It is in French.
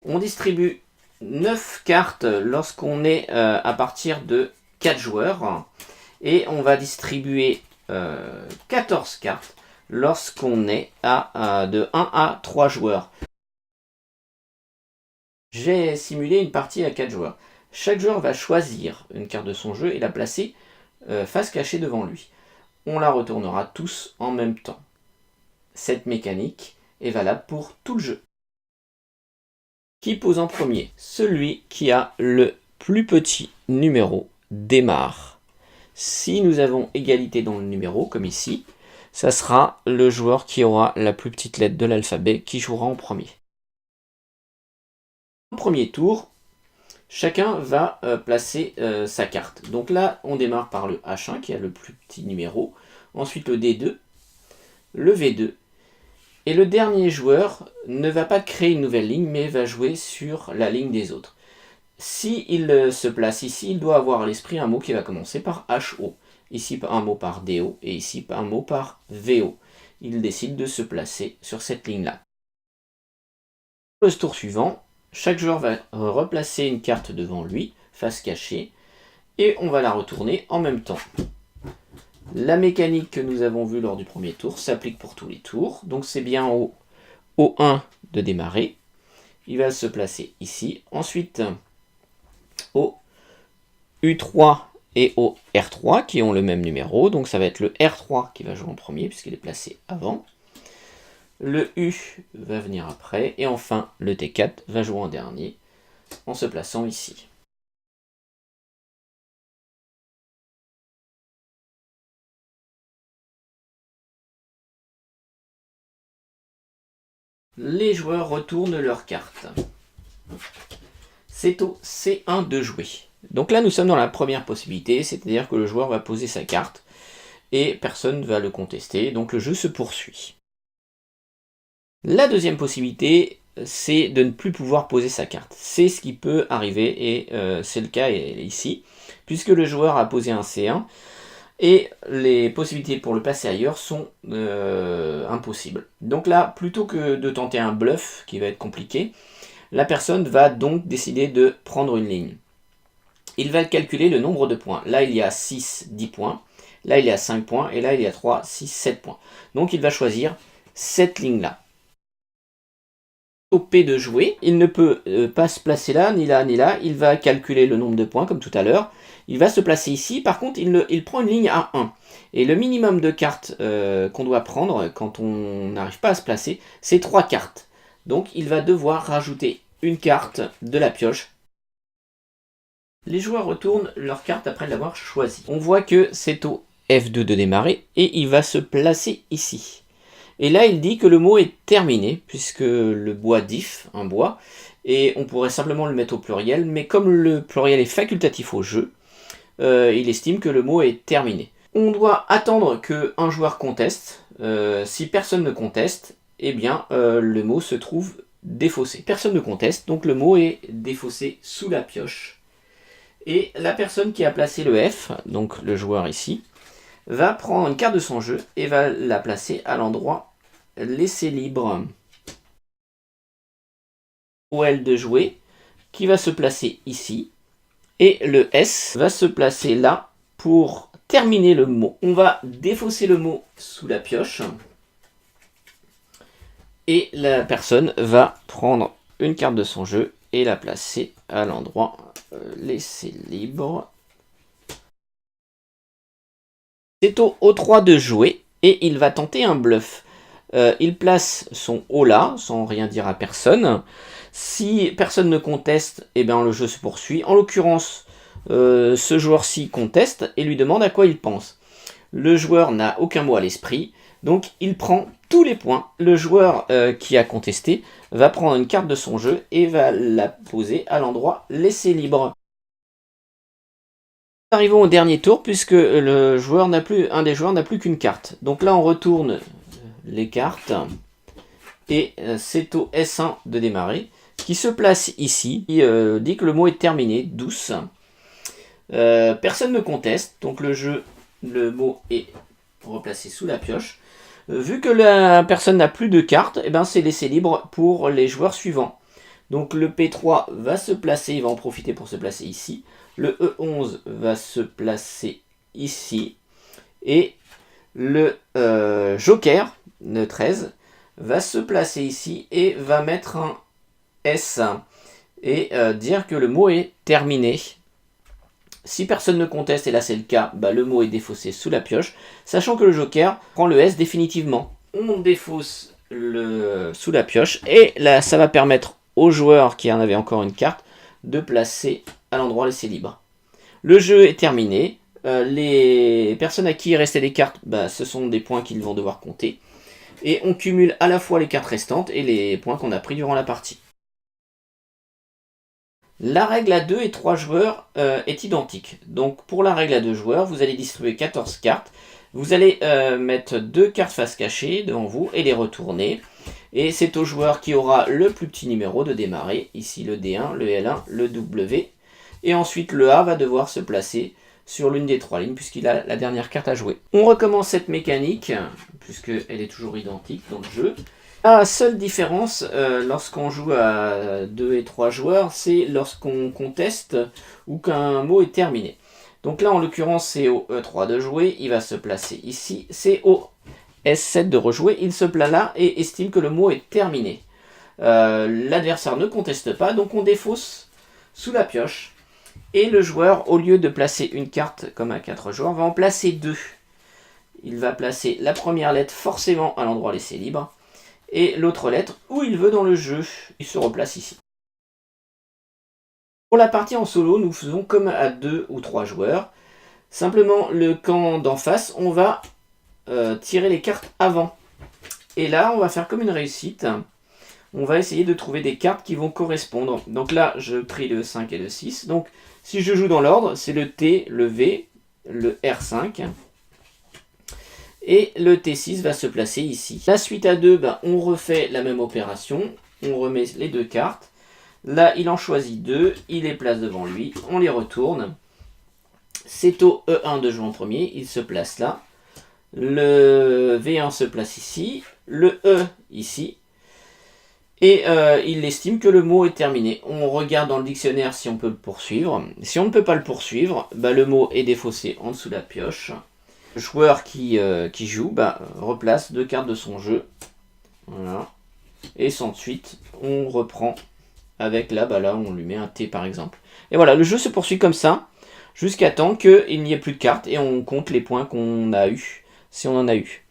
On distribue 9 cartes lorsqu'on est à partir de 4 joueurs. Et on va distribuer 14 cartes lorsqu'on est de 1 à 3 joueurs. J'ai simulé une partie à 4 joueurs. Chaque joueur va choisir une carte de son jeu et la placer face cachée devant lui. On la retournera tous en même temps. Cette mécanique est valable pour tout le jeu. Qui pose en premier? Celui qui a le plus petit numéro démarre. Si nous avons égalité dans le numéro, comme ici, ça sera le joueur qui aura la plus petite lettre de l'alphabet qui jouera en premier. Au premier tour, chacun va placer sa carte. Donc là, on démarre par le H1 qui a le plus petit numéro, ensuite le D2, le V2, et le dernier joueur ne va pas créer une nouvelle ligne, mais va jouer sur la ligne des autres. S'il se place ici, il doit avoir à l'esprit un mot qui va commencer par HO. Ici, un mot par DO et ici, un mot par VO. Il décide de se placer sur cette ligne-là. Pour le tour suivant, chaque joueur va replacer une carte devant lui, face cachée, et on va la retourner en même temps. La mécanique que nous avons vue lors du premier tour s'applique pour tous les tours. Donc c'est bien au O1 de démarrer. Il va se placer ici. Ensuite, au U3 et au R3 qui ont le même numéro. Donc ça va être le R3 qui va jouer en premier puisqu'il est placé avant. Le U va venir après. Et enfin, le T4 va jouer en dernier en se plaçant ici. Les joueurs retournent leurs cartes. C'est au C1 de jouer. Donc là, nous sommes dans la première possibilité, c'est-à-dire que le joueur va poser sa carte et personne ne va le contester, donc le jeu se poursuit. La deuxième possibilité, c'est de ne plus pouvoir poser sa carte. C'est ce qui peut arriver et c'est le cas ici, puisque le joueur a posé un C1 et les possibilités pour le passer ailleurs sont impossibles. Donc là, plutôt que de tenter un bluff qui va être compliqué, la personne va donc décider de prendre une ligne. Il va calculer le nombre de points. Là, il y a 6, 10 points. Là, il y a 5 points. Et là, il y a 3, 6, 7 points. Donc, il va choisir cette ligne-là. Au P de jouer, il ne peut pas se placer là, ni là, ni là. Il va calculer le nombre de points, comme tout à l'heure. Il va se placer ici. Par contre, il prend une ligne à 1. Et le minimum de cartes qu'on doit prendre quand on n'arrive pas à se placer, c'est 3 cartes. Donc, il va devoir rajouter une carte de la pioche. Les joueurs retournent leur carte après l'avoir choisie. On voit que c'est au F2 de démarrer et il va se placer ici. Et là, il dit que le mot est terminé, puisque le bois diff, un bois, et on pourrait simplement le mettre au pluriel, mais comme le pluriel est facultatif au jeu, il estime que le mot est terminé. On doit attendre qu'un joueur conteste. Si personne ne conteste, eh bien, le mot se trouve défaussé. Personne ne conteste, donc le mot est défaussé sous la pioche. Et la personne qui a placé le F, donc le joueur ici, va prendre une carte de son jeu et va la placer à l'endroit laissé libre. Au L de jouer, qui va se placer ici. Et le S va se placer là pour terminer le mot. On va défausser le mot sous la pioche. Et la personne va prendre une carte de son jeu et la placer à l'endroit laissé libre. C'est au O3 de jouer et il va tenter un bluff. Il place son O là, sans rien dire à personne. Si personne ne conteste, eh bien, le jeu se poursuit. En l'occurrence, ce joueur-ci conteste et lui demande à quoi il pense. Le joueur n'a aucun mot à l'esprit, donc il prend tous les points. Le joueur qui a contesté va prendre une carte de son jeu et va la poser à l'endroit laissé libre. Arrivons au dernier tour puisque un des joueurs n'a plus qu'une carte. Donc là on retourne les cartes et c'est au S1 de démarrer qui se place ici. Il dit que le mot est terminé, douce. Personne ne conteste, donc le mot est replacé sous la pioche. Vu que la personne n'a plus de cartes, eh ben c'est laissé libre pour les joueurs suivants. Donc le P3 va se placer, il va en profiter pour se placer ici. Le E11 va se placer ici. Et le joker, le 13, va se placer ici et va mettre un S et dire que le mot est terminé. Si personne ne conteste, et là c'est le cas, bah, le mot est défaussé sous la pioche, sachant que le joker prend le S définitivement. On défausse sous la pioche, et là ça va permettre au joueur qui en avait encore une carte de placer à l'endroit laissé libre. Le jeu est terminé. Les personnes à qui il restait des cartes, bah, ce sont des points qu'ils vont devoir compter. Et on cumule à la fois les cartes restantes et les points qu'on a pris durant la partie. La règle à 2 et 3 joueurs est identique. Donc pour la règle à 2 joueurs, vous allez distribuer 14 cartes. Vous allez mettre 2 cartes face cachée devant vous et les retourner. Et c'est au joueur qui aura le plus petit numéro de démarrer. Ici le D1, le L1, le W. Et ensuite le A va devoir se placer sur l'une des 3 lignes puisqu'il a la dernière carte à jouer. On recommence cette mécanique puisqu'elle est toujours identique dans le jeu. La seule différence lorsqu'on joue à 2 et 3 joueurs, c'est lorsqu'on conteste ou qu'un mot est terminé. Donc là, en l'occurrence, c'est au E3 de jouer, il va se placer ici. C'est au S7 de rejouer, il se place là et estime que le mot est terminé. L'adversaire ne conteste pas, donc on défausse sous la pioche. Et le joueur, au lieu de placer une carte comme à 4 joueurs, va en placer 2. Il va placer la première lettre forcément à l'endroit laissé libre. Et l'autre lettre où il veut dans le jeu. Il se replace ici. Pour la partie en solo, nous faisons comme à 2 ou 3 joueurs. Simplement, le camp d'en face, on va tirer les cartes avant. Et là, on va faire comme une réussite. On va essayer de trouver des cartes qui vont correspondre. Donc là, je prie le 5 et le 6. Donc, si je joue dans l'ordre, c'est le T, le V, le R5. Et le T6 va se placer ici. La suite à 2, ben, on refait la même opération. On remet les 2 cartes. Là, il en choisit 2. Il les place devant lui. On les retourne. C'est au E1 de jouer en premier. Il se place là. Le V1 se place ici. Le E ici. Et il estime que le mot est terminé. On regarde dans le dictionnaire si on peut le poursuivre. Si on ne peut pas le poursuivre, ben, le mot est défaussé en dessous de la pioche. Le joueur qui joue replace 2 cartes de son jeu. Voilà. Et ensuite, on reprend avec là, là, on lui met un T par exemple. Et voilà, le jeu se poursuit comme ça, jusqu'à temps qu'il n'y ait plus de cartes et on compte les points qu'on a eu, si on en a eu.